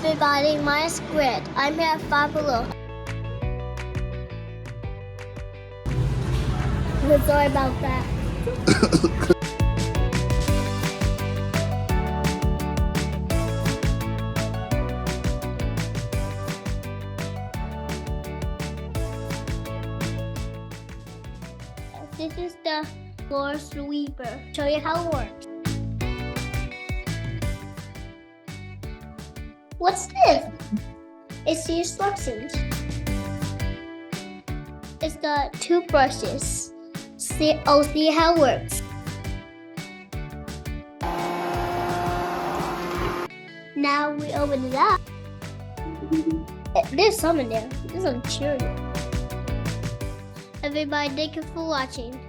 everybody, my squid. I'm here at Five Below. Sorry about that. This is the floor sweeper. Show you how it works. What's this? It's the instructions. It's the two brushes. See how it works. Now we open it up. There's some in there. There's some children. Everybody, thank you for watching.